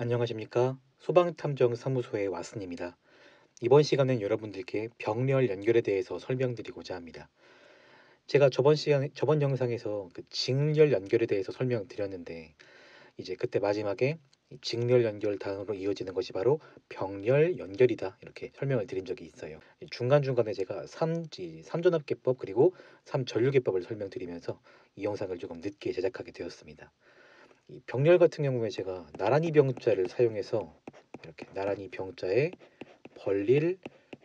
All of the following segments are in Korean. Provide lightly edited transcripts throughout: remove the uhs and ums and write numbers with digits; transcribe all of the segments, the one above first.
안녕하십니까? 소방탐정사무소의 왓슨입니다. 이번 시간은 여러분들께 병렬 연결에 대해서 설명드리고자 합니다. 제가 저번 영상에서 그 직렬 연결에 대해서 설명드렸는데, 이제 그때 마지막에 이 직렬 연결 단어로 이어지는 것이 바로 병렬 연결이다, 이렇게 설명을 드린 적이 있어요. 중간중간에 제가 삼전압계법 그리고 삼전류계법을 설명드리면서 이 영상을 조금 늦게 제작하게 되었습니다. 이 병렬 같은 경우에 제가 나란히 병자를 사용해서 이렇게 나란히 병자에 벌릴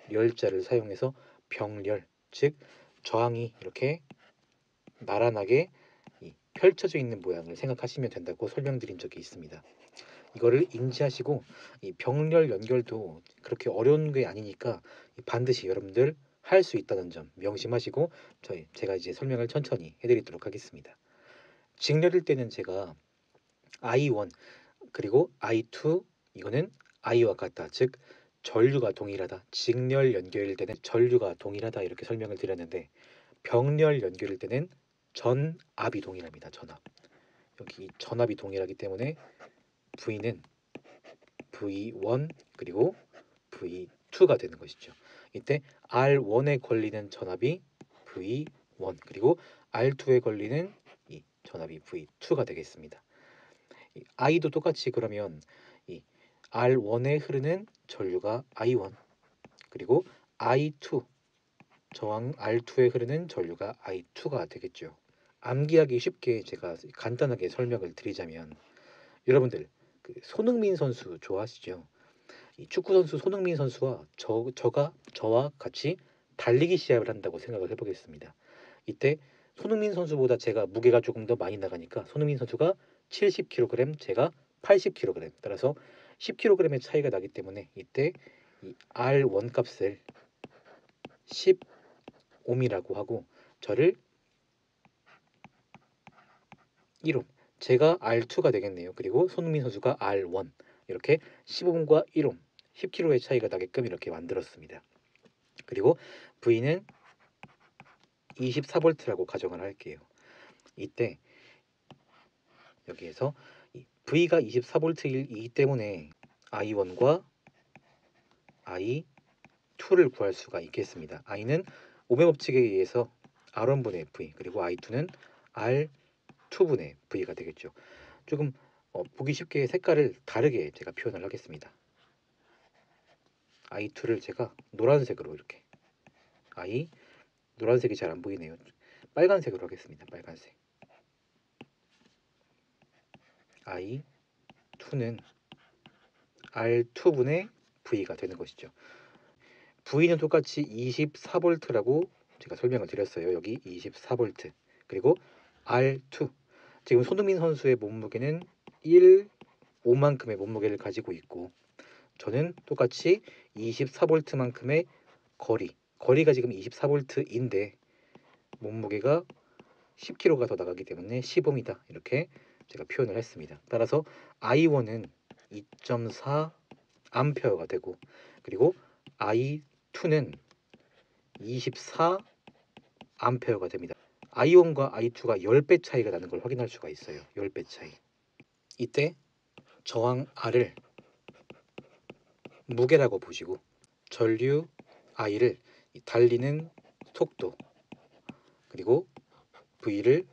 렬자를 사용해서 병렬, 즉 저항이 이렇게 나란하게 펼쳐져 있는 모양을 생각하시면 된다고 설명드린 적이 있습니다. 이거를 인지하시고 이 병렬 연결도 그렇게 어려운 게 아니니까 반드시 여러분들 할 수 있다는 점 명심하시고 제가 이제 설명을 천천히 해드리도록 하겠습니다. 직렬일 때는 제가 I1 그리고 I2 이거는 I와 같다. 즉 전류가 동일하다. 직렬 연결일 때는 전류가 동일하다 이렇게 설명을 드렸는데 병렬 연결일 때는 전압이 동일합니다. 전압. 여기 전압이 동일하기 때문에 V는 V1 그리고 V2가 되는 것이죠. 이때 R1에 걸리는 전압이 V1 그리고 R2에 걸리는 이 전압이 V2가 되겠습니다. I도 똑같이 그러면 이 R1에 흐르는 전류가 I1 그리고 I2 저항 R2에 흐르는 전류가 I2가 되겠죠. 암기하기 쉽게 제가 간단하게 설명을 드리자면 여러분들 그 손흥민 선수 좋아하시죠? 이 축구 선수 손흥민 선수와 저와 같이 달리기 시합을 한다고 생각을 해보겠습니다. 이때 손흥민 선수보다 제가 무게가 조금 더 많이 나가니까 손흥민 선수가 70kg, 제가 80kg, 따라서 10kg의 차이가 나기 때문에 이때 이 R1 값을 10옴이라고 하고 저를 1옴, 제가 R2가 되겠네요. 그리고 손흥민 선수가 R1 이렇게 15옴과 1옴, 10kg의 차이가 나게끔 이렇게 만들었습니다. 그리고 V는 24V라고 가정을 할게요. 이때 여기에서 V가 24V이기 때문에 I1과 I2를 구할 수가 있겠습니다. I는 오hm 법칙에 의해서 R1분의 V 그리고 I2는 R2분의 V가 되겠죠. 조금 보기 쉽게 색깔을 다르게 제가 표현을 하겠습니다. I2를 제가 노란색으로 이렇게 노란색이 잘 안 보이네요. 빨간색으로 하겠습니다. 빨간색. I2는 R2분의 V가 되는 것이죠. V는 똑같이 24V라고 제가 설명을 드렸어요. 여기 24V 그리고 R2 지금 손흥민 선수의 몸무게는 1,5만큼의 몸무게를 가지고 있고 저는 똑같이 24V만큼의 거리가 지금 24V인데 몸무게가 10kg가 더 나가기 때문에 10옴이다 이렇게 제가 표현을 했습니다. 따라서 I1은 2.4 암페어가 되고 그리고 I2는 24 암페어가 됩니다. I1과 I2가 10배 차이가 나는 걸 확인할 수가 있어요. 10배 차이. 이때 저항 R을 무게라고 보시고 전류 I를 달리는 속도 그리고 V를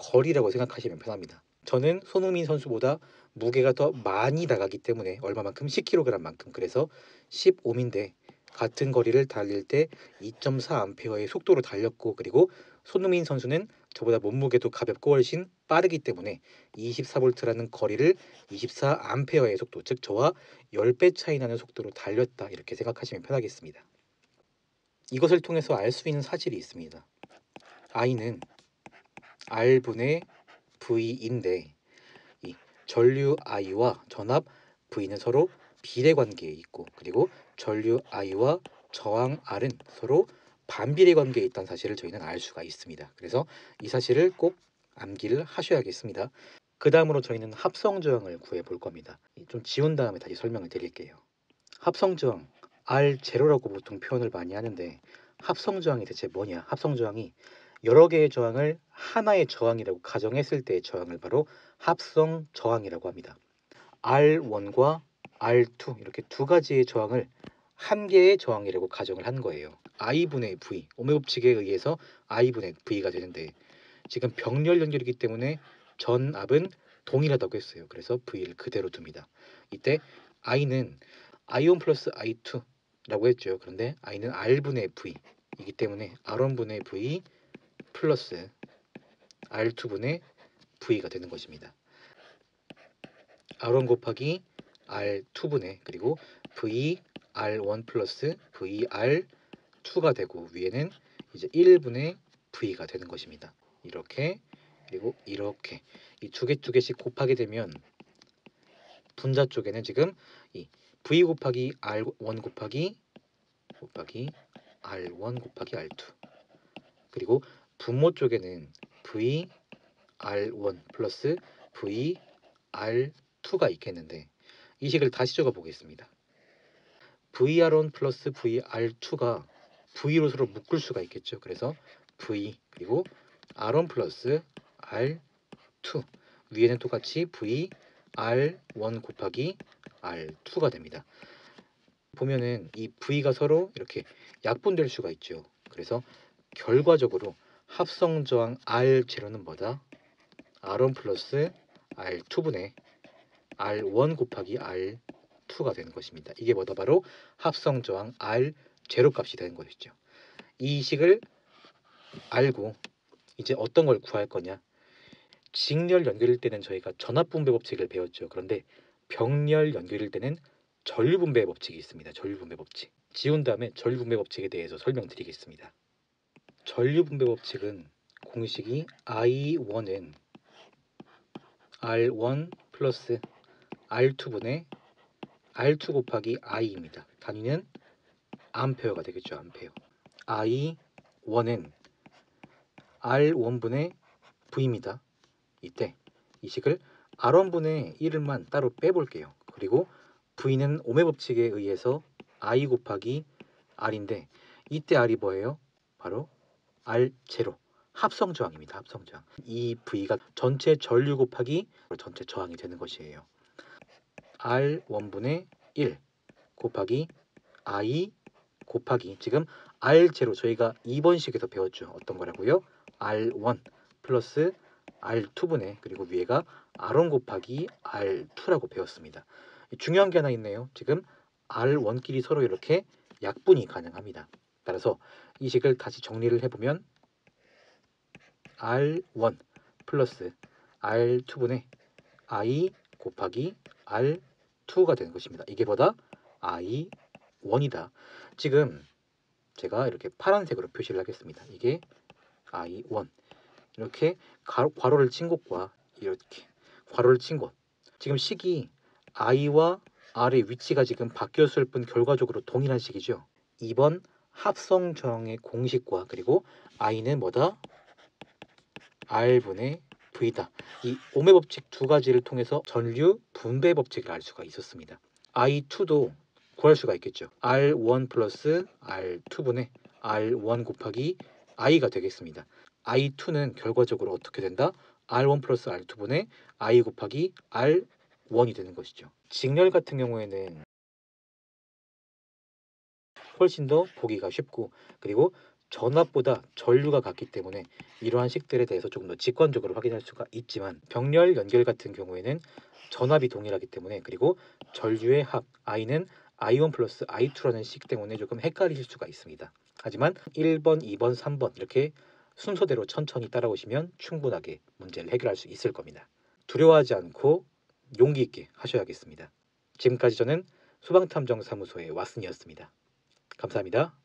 거리라고 생각하시면 편합니다. 저는 손흥민 선수보다 무게가 더 많이 나가기 때문에 얼마만큼 10kg만큼 그래서 10옴인데 같은 거리를 달릴 때 2.4 암페어의 속도로 달렸고 그리고 손흥민 선수는 저보다 몸무게도 가볍고 훨씬 빠르기 때문에 24V라는 거리를 24 암페어의 속도 즉 저와 10배 차이 나는 속도로 달렸다 이렇게 생각하시면 편하겠습니다. 이것을 통해서 알 수 있는 사실이 있습니다. I는 R분의 V인데 이 전류 I와 전압 V는 서로 비례 관계에 있고 그리고 전류 I와 저항 R은 서로 반비례 관계에 있다는 사실을 저희는 알 수가 있습니다. 그래서 이 사실을 꼭 암기를 하셔야겠습니다. 그 다음으로 저희는 합성 저항을 구해 볼 겁니다. 좀 지운 다음에 다시 설명을 드릴게요. 합성 저항 R0라고 보통 표현을 많이 하는데 합성 저항이 대체 뭐냐? 합성 저항이 여러 개의 저항을 하나의 저항이라고 가정했을 때의 저항을 바로 합성 저항이라고 합니다. R1과 R2 이렇게 두 가지의 저항을 한 개의 저항이라고 가정을 한 거예요. I분의 V, 오hm 법칙에 의해서 I분의 V가 되는데 지금 병렬 연결이기 때문에 전압은 동일하다고 했어요. 그래서 V를 그대로 둡니다. 이때 I는 I1 플러스 I2라고 했죠. 그런데 I는 R분의 V이기 때문에 R1분의 V 플러스 R2분의 V가 되는 것입니다. R1 곱하기 R2분의 그리고 V R1 플러스 VR2가 되고 위에는 이제 1분의 V가 되는 것입니다. 이렇게 그리고 이렇게 이 두 개씩 곱하게 되면 분자 쪽에는 지금 이 V 곱하기 R1 곱하기 R1 곱하기 R2 그리고 분모 쪽에는 V R1 플러스 V R2가 있겠는데 이 식을 다시 적어 보겠습니다. VR1 플러스 VR2가 V로 서로 묶을 수가 있겠죠. 그래서 V 그리고 R1 플러스 R2 위에는 똑같이 V R1 곱하기 R2가 됩니다. 보면은 이 V가 서로 이렇게 약분될 수가 있죠. 그래서 결과적으로 합성 저항 R0는 뭐다? R1 플러스 R2분의 R1 곱하기 R2가 되는 것입니다. 이게 뭐다? 바로 합성 저항 R0 값이 되는 것이죠. 이 식을 알고 이제 어떤 걸 구할 거냐? 직렬 연결일 때는 저희가 전압분배 법칙을 배웠죠. 그런데 병렬 연결일 때는 전류분배 법칙이 있습니다. 전류분배 법칙. 지운 다음에 전류분배 법칙에 대해서 설명드리겠습니다. 전류분배 법칙은 공식이 I1은 R1 플러스 R2분의 R2 곱하기 I입니다. 단위는 암페어가 되겠죠. 암페어. I1은 R1분의 V입니다. 이때 이 식을 R1분의 1만 따로 빼볼게요. 그리고 V는 오hm 법칙에 의해서 I 곱하기 R인데 이때 R이 뭐예요? 바로 R0 합성 저항입니다. 합성 저항. 이 V가 전체 전류 곱하기 전체 저항이 되는 것이에요. R1분의 1 곱하기 I 곱하기 지금 R0 저희가 2번 식에서 배웠죠. 어떤 거라고요? R1 플러스 R2분의 그리고 위에가 R1 곱하기 R2라고 배웠습니다. 중요한 게 하나 있네요. 지금 R1끼리 서로 이렇게 약분이 가능합니다. 따라서 이 식을 다시 정리를 해보면 R1 플러스 R2분의 I 곱하기 R2가 되는 것입니다. 이게 뭐다? I1이다. 지금 제가 이렇게 파란색으로 표시를 하겠습니다. 이게 I1 이렇게 괄호를 친 곳과 이렇게 괄호를 친 곳 지금 식이 I와 R의 위치가 지금 바뀌었을 뿐 결과적으로 동일한 식이죠. 2번 합성 저항의 공식과 그리고 I는 뭐다? R분의 V다. 이 오hm 법칙 두 가지를 통해서 전류 분배 법칙을 알 수가 있었습니다. I2도 구할 수가 있겠죠. R1 플러스 R2분의 R1 곱하기 I가 되겠습니다. I2는 결과적으로 어떻게 된다? R1 플러스 R2분의 I 곱하기 R1이 되는 것이죠. 직렬 같은 경우에는 훨씬 더 보기가 쉽고 그리고 전압보다 전류가 같기 때문에 이러한 식들에 대해서 조금 더 직관적으로 확인할 수가 있지만 병렬 연결 같은 경우에는 전압이 동일하기 때문에 그리고 전류의 합 I는 I1 플러스 I2라는 식 때문에 조금 헷갈리실 수가 있습니다. 하지만 1번, 2번, 3번 이렇게 순서대로 천천히 따라오시면 충분하게 문제를 해결할 수 있을 겁니다. 두려워하지 않고 용기 있게 하셔야겠습니다. 지금까지 저는 소방탐정사무소의 왓슨이었습니다. 감사합니다.